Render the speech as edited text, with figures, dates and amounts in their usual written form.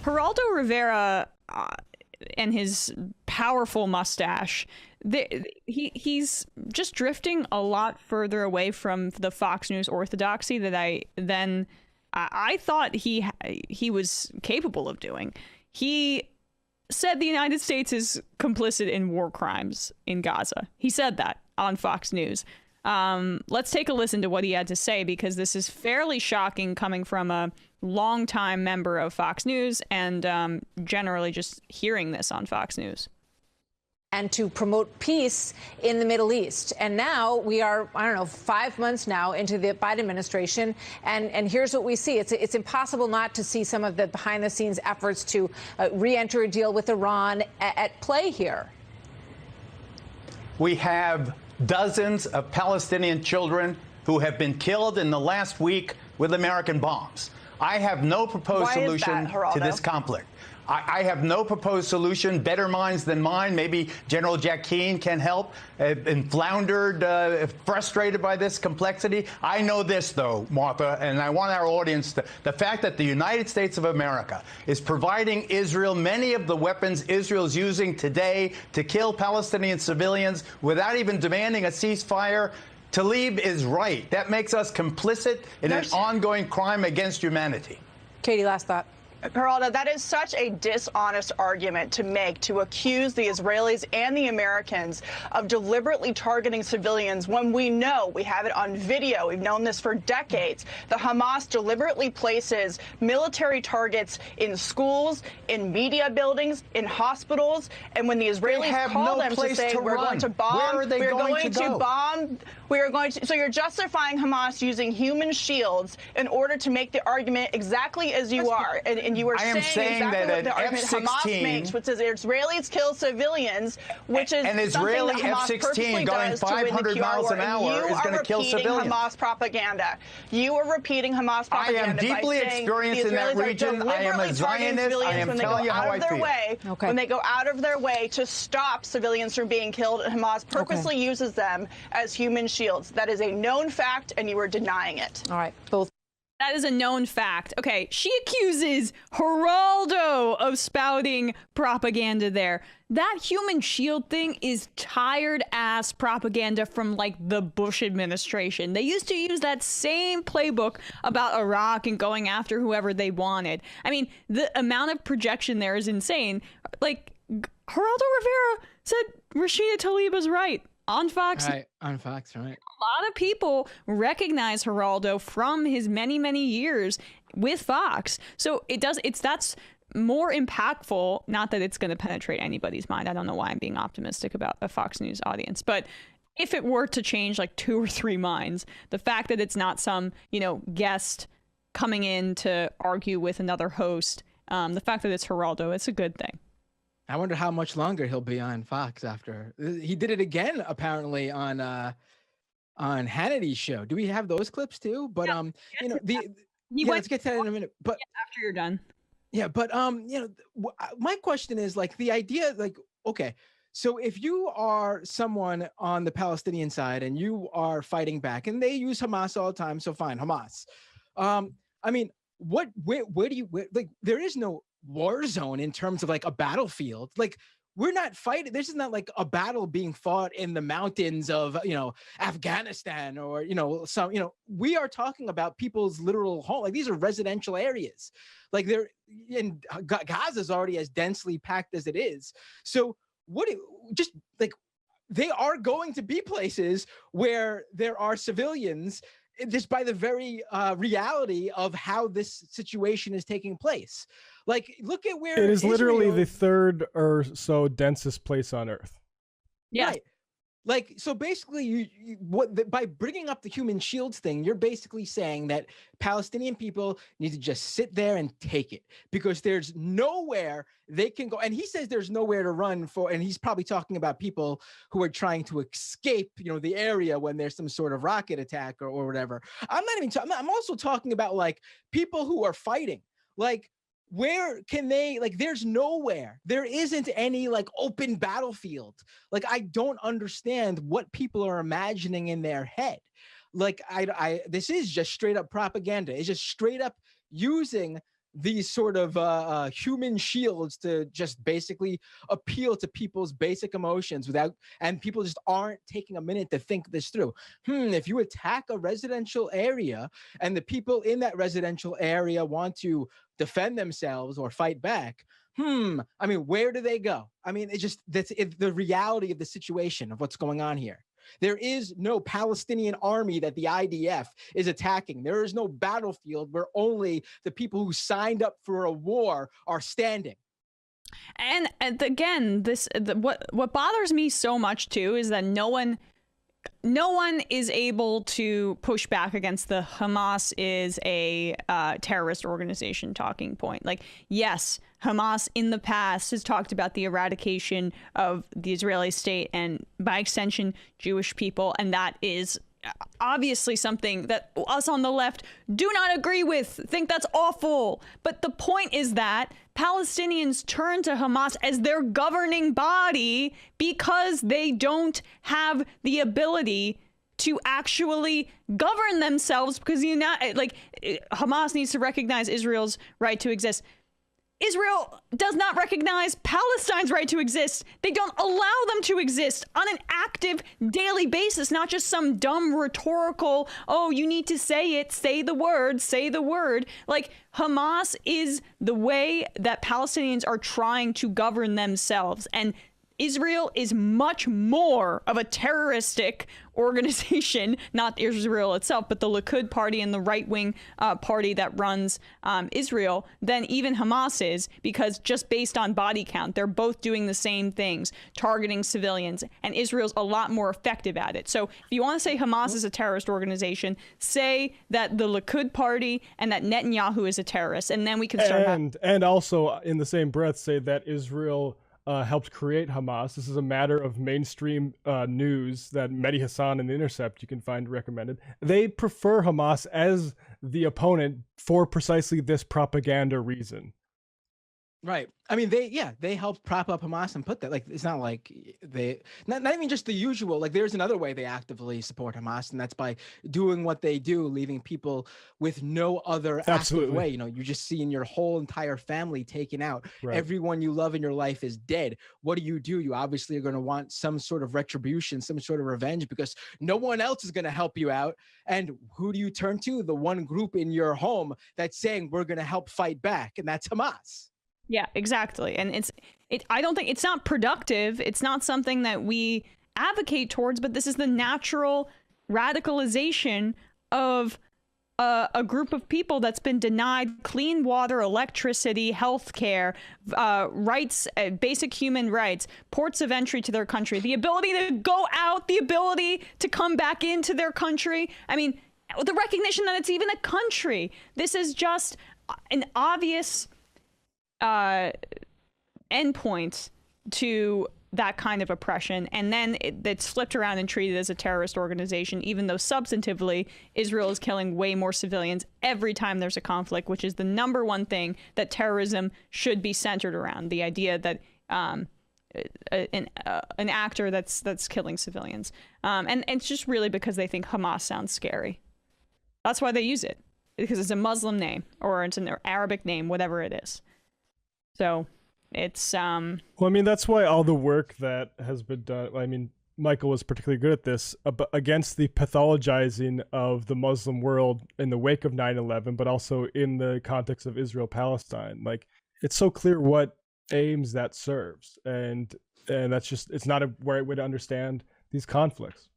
Geraldo Rivera and his powerful mustache, he's just drifting a lot further away from the Fox News orthodoxy that I thought he was capable of doing. He said the United States is complicit in war crimes in Gaza. He said that on Fox News. Let's take a listen to what he had to say, because this is fairly shocking coming from a longtime member of Fox News and generally just hearing this on Fox News. And to promote peace in the Middle East. And now we are, I don't know, 5 months now into the Biden administration. And here's what we see. It's impossible not to see some of the behind the scenes efforts to re-enter a deal with Iran at play here. We have dozens of Palestinian children who have been killed in the last week with American bombs. I have no proposed solution to this conflict. I have no proposed solution. Better minds than mine. Maybe General Jack Keane can help. Been floundered, frustrated by this complexity. I know this, though, Martha, and I want our audience to. The fact that the United States of America is providing Israel many of the weapons Israel is using today to kill Palestinian civilians without even demanding a ceasefire. Tlaib is right. That makes us complicit in an ongoing crime against humanity. Katie, last thought. Geraldo, that is such a dishonest argument to make, to accuse the Israelis and the Americans of deliberately targeting civilians when we know, we have it on video, we've known this for decades, the Hamas deliberately places military targets in schools, in media buildings, in hospitals, and when the Israelis call them to say, we're going to bomb, we're going to bomb, we are going to, so you're justifying Hamas using human shields in order to make the argument exactly as you are. And you were saying exactly what the argument Hamas makes, which is Israelis kill civilians, which is an Israeli F-16 going 500 miles an hour is going to kill civilians. Hamas propaganda. You are repeating Hamas propaganda. I am deeply experienced in that region. I am a Zionist. I am telling you how I feel. When they go out of their way to stop civilians from being killed, Hamas purposely uses them as human shields. That is a known fact, and you are denying it. All right, both. That is a known fact. Okay, she accuses Geraldo of spouting propaganda there. That human shield thing is tired ass propaganda from like the Bush administration. They used to use that same playbook about Iraq and going after whoever they wanted. I mean, the amount of projection there is insane. Like, Geraldo Rivera said Rashida Tlaib was right. On Fox. Right, on Fox, right. A lot of people recognize Geraldo from his many, many years with Fox. So that's more impactful. Not that it's going to penetrate anybody's mind. I don't know why I'm being optimistic about a Fox News audience. But if it were to change like 2 or 3 minds, the fact that it's not some, guest coming in to argue with another host, the fact that it's Geraldo, it's a good thing. I wonder how much longer he'll be on Fox after. He did it again, apparently, on Hannity's show. Do we have those clips too? But let's get to that in a minute. But after you're done. Yeah, but my question is like the idea, like, okay, so if you are someone on the Palestinian side and you are fighting back, and they use Hamas all the time, so fine, Hamas. I mean, where do you like? There is no war zone in terms of like a battlefield. Like, we're not fighting. This is not like a battle being fought in the mountains of, Afghanistan or, we are talking about people's literal home. Like, these are residential areas. Like, they're in Gaza is already as densely packed as it is. So they are going to be places where there are civilians just by the very reality of how this situation is taking place. Like, look at where it is literally the third or so densest place on Earth. Yeah. Right. Like, so basically, by bringing up the human shields thing, you're basically saying that Palestinian people need to just sit there and take it because there's nowhere they can go. And he says there's nowhere to run for, and he's probably talking about people who are trying to escape, the area when there's some sort of rocket attack or whatever. I'm not even talking, I'm also talking about like people who are fighting. Like, where can they, like, there's nowhere, there isn't any like open battlefield. Like, I don't understand what people are imagining in their head. Like, this is just straight up propaganda. It's just straight up using these sort of human shields to just basically appeal to people's basic emotions and people just aren't taking a minute to think this through. If you attack a residential area and the people in that residential area want to defend themselves or fight back, I mean, where do they go? I mean, that's the reality of the situation of what's going on here. There is no Palestinian army that the IDF is attacking. There is no battlefield where only the people who signed up for a war are standing. And again, what bothers me so much too is that no one is able to push back against the Hamas is a terrorist organization talking point. Like, yes, Hamas in the past has talked about the eradication of the Israeli state and by extension Jewish people, and that is obviously something that us on the left do not agree with, think that's awful. But the point is that Palestinians turn to Hamas as their governing body because they don't have the ability to actually govern themselves, because Hamas needs to recognize Israel's right to exist. Israel does not recognize Palestine's right to exist. They don't allow them to exist on an active daily basis, not just some dumb rhetorical, oh, you need to say it, say the word, say the word. Like, Hamas is the way that Palestinians are trying to govern themselves. And Israel is much more of a terroristic organization, not Israel itself, but the Likud party and the right-wing party that runs Israel, than even Hamas is, because just based on body count, they're both doing the same things, targeting civilians, and Israel's a lot more effective at it. So if you want to say Hamas is a terrorist organization, say that the Likud party and that Netanyahu is a terrorist, and then we can start. And also, in the same breath, say that Israel helped create Hamas. This is a matter of mainstream news that Mehdi Hassan in The Intercept you can find recommended. They prefer Hamas as the opponent for precisely this propaganda reason. Right. I mean, they helped prop up Hamas and put that, like, it's not like not even just the usual, like, there's another way they actively support Hamas, and that's by doing what they do, leaving people with no other active way. You know, you're just seeing your whole entire family taken out. Right. Everyone you love in your life is dead. What do? You obviously are going to want some sort of retribution, some sort of revenge, because no one else is going to help you out. And who do you turn to? The one group in your home that's saying we're going to help fight back, and that's Hamas. Yeah, exactly. And I don't think it's not productive. It's not something that we advocate towards, but this is the natural radicalization of a group of people that's been denied clean water, electricity, healthcare, rights, basic human rights, ports of entry to their country, the ability to go out, the ability to come back into their country. I mean, the recognition that it's even a country. This is just an obvious endpoint to that kind of oppression, and then it's flipped around and treated as a terrorist organization, even though substantively Israel is killing way more civilians every time there's a conflict, which is the number one thing that terrorism should be centered around, the idea that an actor that's killing civilians, and it's just really because they think Hamas sounds scary. That's why they use it, because it's a Muslim name or it's an Arabic name, whatever it is. So it's well, I mean, that's why all the work that has been done, I mean, Michael was particularly good at this, against the pathologizing of the Muslim world in the wake of 9/11, but also in the context of Israel-Palestine. Like, it's so clear what aims that serves, and that's just, it's not a right way to understand these conflicts.